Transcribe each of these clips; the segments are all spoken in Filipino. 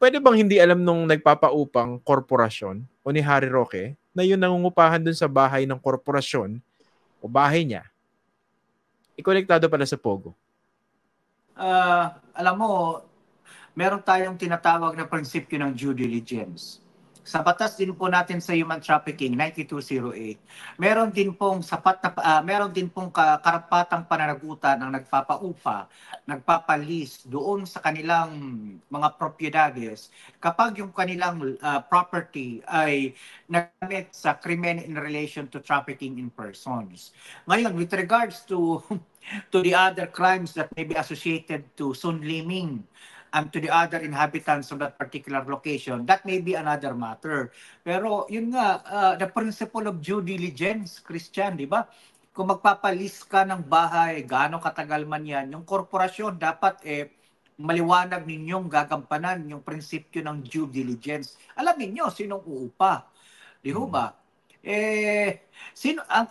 pwede bang hindi alam nung nagpapaupang korporasyon o ni Harry Roque na yun nangungupahan dun sa bahay ng korporasyon o bahay niya, ikonektado pala sa Pogo? Alam mo, meron tayong tinatawag na prinsipyo ng due diligence. Sa batas din po natin sa human trafficking 9208, meron din pong karapatang pananagutan ng nagpapaupa, nagpapalis doon sa kanilang mga propiedades kapag yung kanilang property ay nagamit sa krimen in relation to trafficking in persons. Ngayon, with regards to the other crimes that may be associated to Sun Liming and to the other inhabitants of that particular location, that may be another matter. Pero yun nga, the principle of due diligence, Christian, di ba? Kung magpapalis ka ng bahay, gaano katagal man yan, yung korporasyon dapat maliwanag ninyong gagampanan yung prinsipyo ng due diligence. Alam niyo sinong uupa. Di ba?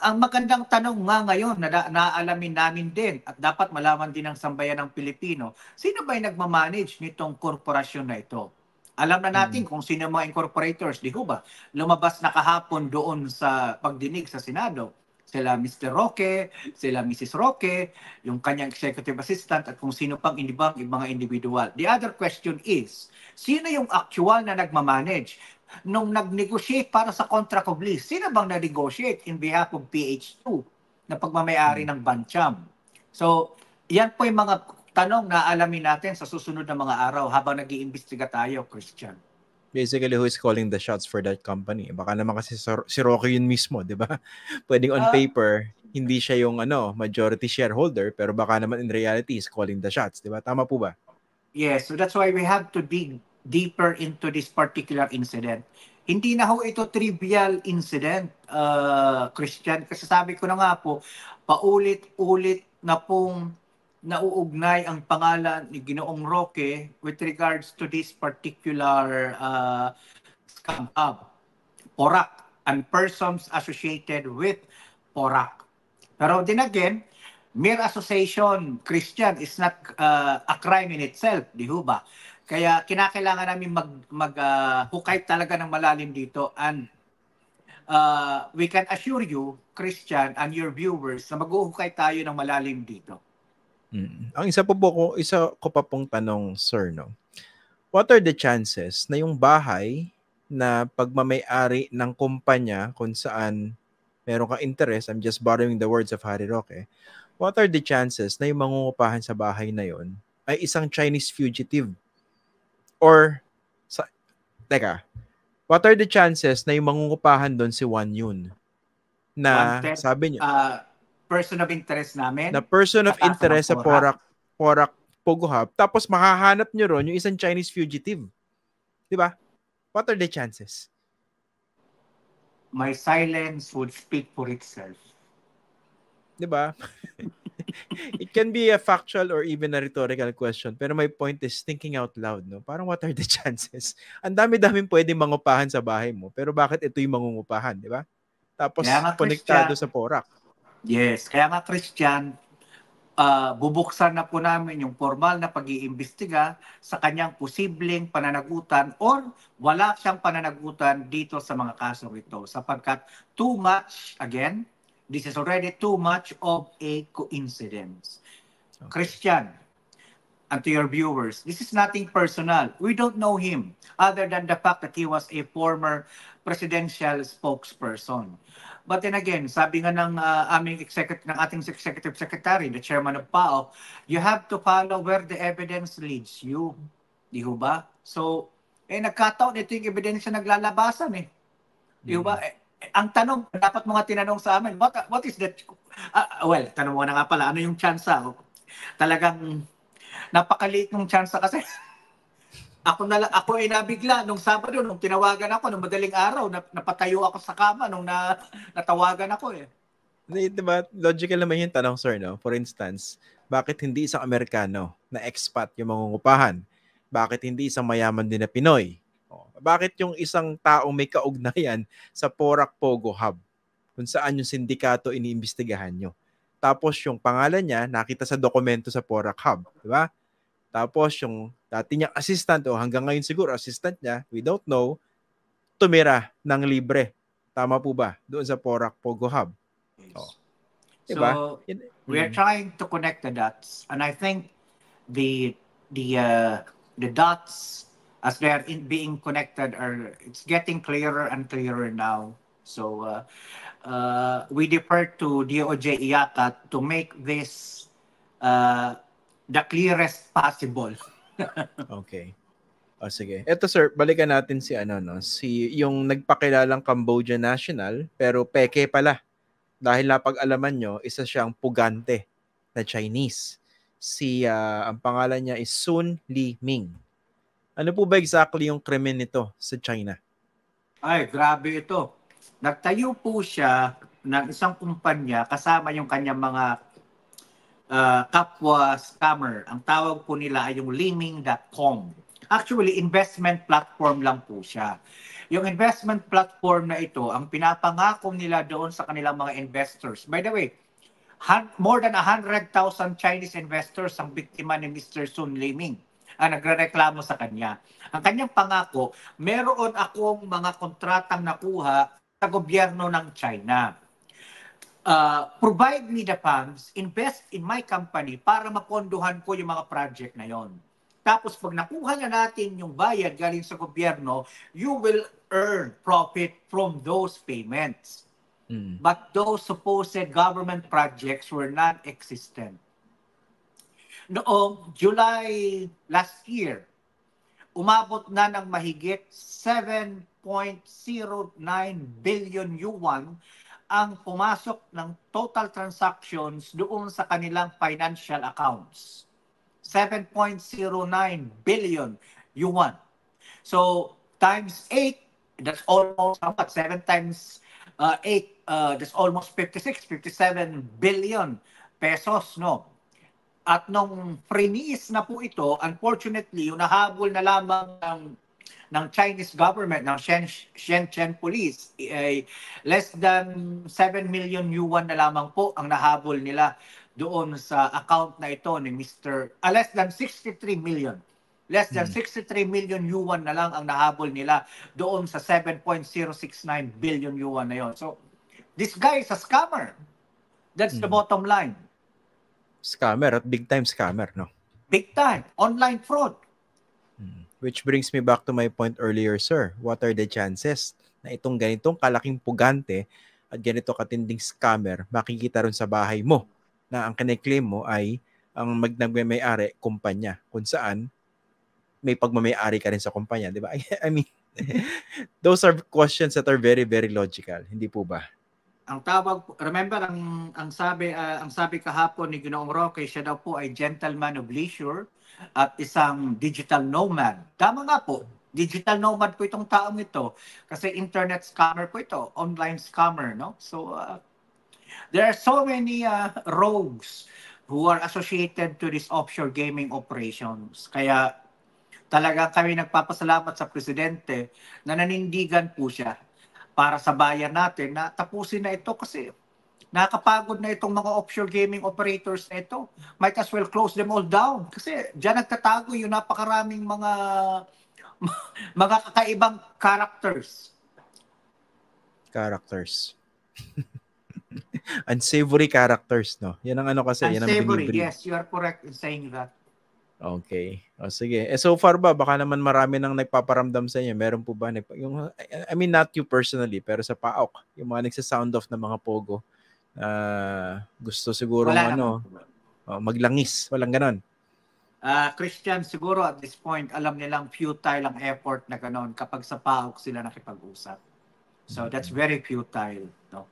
Ang magandang tanong nga ngayon na naalamin namin din at dapat malaman din ng sambayan ng Pilipino, sino ba yung nagmamanage nitong korporasyon na ito? Alam na natin kung sino mga incorporators, di ba? Lumabas na kahapon doon sa pagdinig sa Senado. Sila Mr. Roque, sila Mrs. Roque, yung kanyang executive assistant at kung sino pang ibang mga individual. The other question is, sino yung actual na nagmamanage? Nung nag-negotiate para sa contract of lease, sino bang na-negotiate in behalf of PH2 na pagmamayari ng Bancham? So, yan po yung mga tanong na alamin natin sa susunod na mga araw habang nag-iimbestiga tayo, Christian. Basically, who is calling the shots for that company? Baka naman kasi si Roque yun mismo, di ba? Pwedeng on paper, hindi siya yung majority shareholder, pero baka naman in reality is calling the shots, di ba? Tama po ba? Yes, so that's why we have to dig deeper into this particular incident. Hindi na ho ito trivial incident, Christian, kasi sabi ko na nga po, paulit-ulit na pong nauugnay ang pangalan ni Ginoong Roque with regards to this particular scam hub, PORAC, and persons associated with PORAC. Pero din again, mere association, Christian, is not a crime in itself, di ba? Kaya kinakailangan namin hukay talaga ng malalim dito, and we can assure you, Christian, and your viewers, na maghuhukay tayo ng malalim dito. Ang isa ko pa pong tanong, sir, no? What are the chances na yung bahay na pagmamay-ari ng kumpanya kung saan meron kang interest, I'm just borrowing the words of Harry Roque, what are the chances na yung mangungupahan sa bahay na yon ay isang Chinese fugitive? Or, what are the chances na yung mangungupahan doon si Wan Yun? Na Wanted, sabi niyo, person of interest namin. Na person of interest sa PORAC Pogo Hub, tapos makahanap nyo ron yung isang Chinese fugitive. Di ba? What are the chances? My silence would speak for itself. Di ba? It can be a factual or even a rhetorical question, pero my point is thinking out loud, no? Parang what are the chances? Ang dami-daming pwedeng mangupahan sa bahay mo, pero bakit ito yung mangungupahan, di ba? Tapos konektado sa PORAC. Yes, kaya nga Christian, bubuksan na po namin yung formal na pag-iimbestiga sa kanyang posibleng pananagutan or wala siyang pananagutan dito sa mga kasong ito sapagkat too much, again, this is already too much of a coincidence. Okay. Christian, and to your viewers, this is nothing personal. We don't know him other than the fact that he was a former presidential spokesperson. But then again, sabi nga ng ating executive secretary, the chairman of PAO, you have to follow where the evidence leads you. Di ba? So, nagkataon ito yung ebidensya naglalabasan eh. Di ba? Ang tanong, dapat mga tinanong sa amin, what is that? Well, tanong mo na nga pala, ano yung tsansa? Talagang napakaliit ng tsansa kasi ako ay nabigla nung Sabado nung tinawagan ako nung madaling araw, napatayo ako sa kama nung natawagan ako eh. Diba, logical naman yung tanong, sir, no? For instance, bakit hindi isang Amerikano na expat yung mangungupahan? Bakit hindi isang mayaman din na Pinoy? Bakit yung isang taong may kaugnayan sa PORAC Pogo Hub kung saan yung sindikato iniimbestigahan nyo? Tapos yung pangalan niya nakita sa dokumento sa PORAC Hub, di ba? Tapos yung dati niyang assistant o hanggang ngayon siguro assistant niya, we don't know, tumira ng libre. Tama po ba? Doon sa Porac Pogo Hub. Oh. Diba? So, we're trying to connect the dots, and I think the dots as they are being connected it's getting clearer and clearer now. So we defer to DOJ IACAT to make this the clearest possible. Okay. Sige. Eto sir, balikan natin si si yung nagpakilalang Cambodia national pero peke pala. Dahil napag-alaman nyo, isa siyang pugante na Chinese. Ang pangalan niya is Sun Li-ming. Ano po ba exactly yung krimen nito sa China? Ay, grabe ito. Nagtayo po siya ng isang kumpanya kasama yung kanyang mga kapwa scammer. Ang tawag po nila ay yung Liming.com. Actually, investment platform lang po siya. Yung investment platform na ito, ang pinapangako nila doon sa kanilang mga investors. By the way, more than 100,000 Chinese investors ang biktima ni Mr. Sun Liming ang nagrereklamo sa kanya. Ang kanyang pangako, meron akong mga kontratang nakuha sa gobyerno ng China. Provide me the funds, invest in my company para mapondohan ko yung mga project na yon. Tapos pag nakuha na natin yung bayad galing sa gobyerno, you will earn profit from those payments. But those supposed government projects were non-existent. Noong July last year, umabot na ng mahigit 7.09 billion yuan ang pumasok ng total transactions doon sa kanilang financial accounts. 7.09 billion yuan. So, times 8, that's almost, 7 times 8, that's almost 57 billion pesos, no? At nung freeze na po ito, unfortunately, yung nahabol na lamang ng Chinese government, ng Shenzhen Police, ay less than 7 million yuan na lamang po ang nahabol nila doon sa account na ito ni Mr. Less than 63 million. Less than 63 million yuan na lang ang nahabol nila doon sa 7.069 billion yuan na yon. So, this guy is a scammer. That's the bottom line. Scammer at big time scammer, no? Big time. Online fraud. Which brings me back to my point earlier, sir. What are the chances na itong ganitong kalaking pugante at ganito katinding scammer makikita ron sa bahay mo na ang kine-claim mo ay ang nagmamay-ari kumpanya kung saan may pagmamay-ari ka rin sa kumpanya, di ba? I mean, those are questions that are very, very logical. Hindi po ba? Ang tawag, remember ang sabi kahapon ni Ginoong Roque, siya daw po ay gentleman of leisure at isang digital nomad. Tama nga po, digital nomad po itong taong ito kasi internet scammer po ito, online scammer, no? So there are so many rogues who are associated to these offshore gaming operations. Kaya talaga kami nagpapasalamat sa presidente na nanindigan po siya para sa bayan natin na tapusin na ito kasi nakakapagod na itong mga offshore gaming operators na ito. Might as well close them all down kasi diyan nagtatago yung napakaraming mga kakaibang characters. Unsavory characters, no? Yan ang kasi. Unsavory, yes. You are correct in saying that. Okay. Sige. So far ba, baka naman marami nang nagpaparamdam sa inyo. Meron po ba? I mean, not you personally, pero sa PAOK, yung mga nagsa-sound off ng mga pogo, gusto siguro maglangis. Walang ganon. Christian, siguro at this point, alam nilang futile ang effort na ganon kapag sa PAOK sila nakipag-usap. So that's very futile, no?